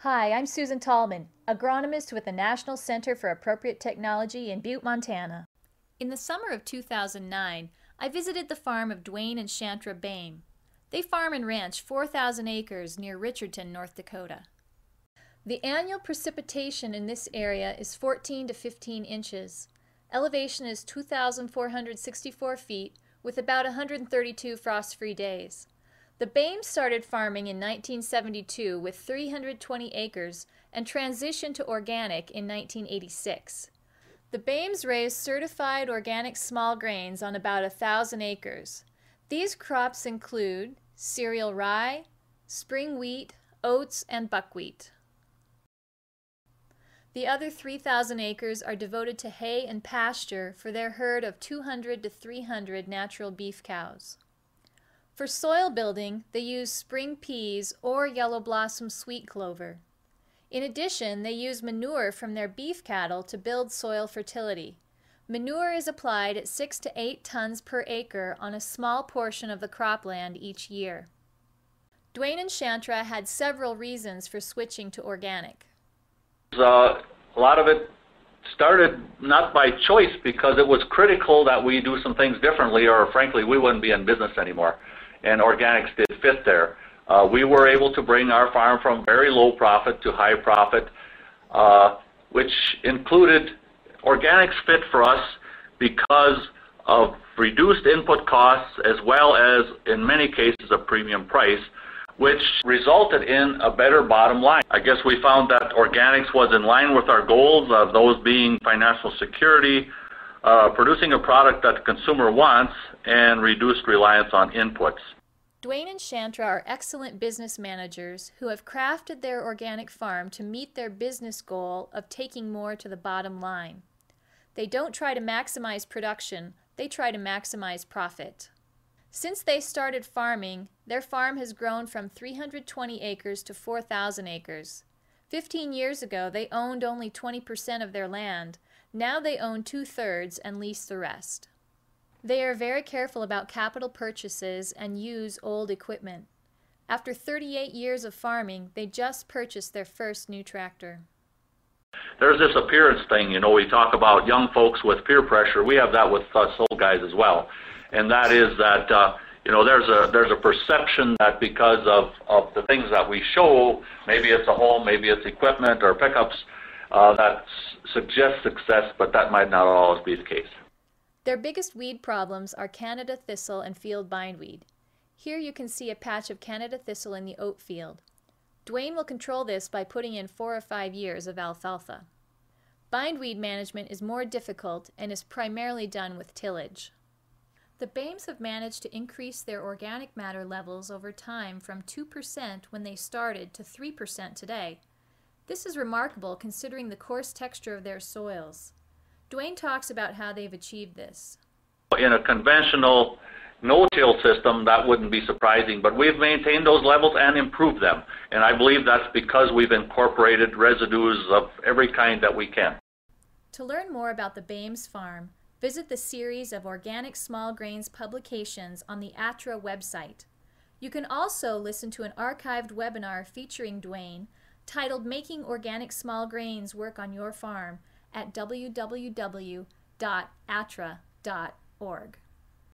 Hi, I'm Susan Tallman, agronomist with the National Center for Appropriate Technology in Butte, Montana. In the summer of 2009, I visited the farm of Duane and Chantra Boehm. They farm and ranch 4,000 acres near Richardton, North Dakota. The annual precipitation in this area is 14 to 15 inches. Elevation is 2,464 feet with about 132 frost-free days. The Boehms started farming in 1972 with 320 acres and transitioned to organic in 1986. The Boehms raised certified organic small grains on about 1,000 acres. These crops include cereal rye, spring wheat, oats, and buckwheat. The other 3,000 acres are devoted to hay and pasture for their herd of 200 to 300 natural beef cows. For soil building, they use spring peas or yellow blossom sweet clover. In addition, they use manure from their beef cattle to build soil fertility. Manure is applied at 6 to 8 tons per acre on a small portion of the cropland each year. Duane and Chantra had several reasons for switching to organic. A lot of it started not by choice because it was critical that we do some things differently, or frankly we wouldn't be in business anymore, and organics did fit there. We were able to bring our farm from very low profit to high profit, which included organics fit for us because of reduced input costs as well as in many cases a premium price, which resulted in a better bottom line. I guess we found that organics was in line with our goals, those being financial security, producing a product that the consumer wants, and reduced reliance on inputs. Duane and Chantra are excellent business managers who have crafted their organic farm to meet their business goal of taking more to the bottom line. They don't try to maximize production, they try to maximize profit. Since they started farming, their farm has grown from 320 acres to 4,000 acres. 15 years ago, they owned only 20% of their land. Now they own 2/3 and lease the rest. They are very careful about capital purchases and use old equipment. After 38 years of farming, they just purchased their first new tractor. There's this appearance thing, we talk about young folks with peer pressure. We have that with us old guys as well. And that is that, there's a perception that because of the things that we show, maybe it's a home, maybe it's equipment or pickups, that suggests success, but that might not always be the case. Their biggest weed problems are Canada thistle and field bindweed. Here you can see a patch of Canada thistle in the oat field. Duane will control this by putting in 4 or 5 years of alfalfa. Bindweed management is more difficult and is primarily done with tillage. The Boehms have managed to increase their organic matter levels over time from 2% when they started to 3% today. This is remarkable considering the coarse texture of their soils. Duane talks about how they've achieved this. In a conventional no-till system, that wouldn't be surprising, but we've maintained those levels and improved them. And I believe that's because we've incorporated residues of every kind that we can. To learn more about the Boehms farm, visit the series of organic small grains publications on the ATRA website. You can also listen to an archived webinar featuring Duane titled Making Organic Small Grains Work on Your Farm at www.atra.org.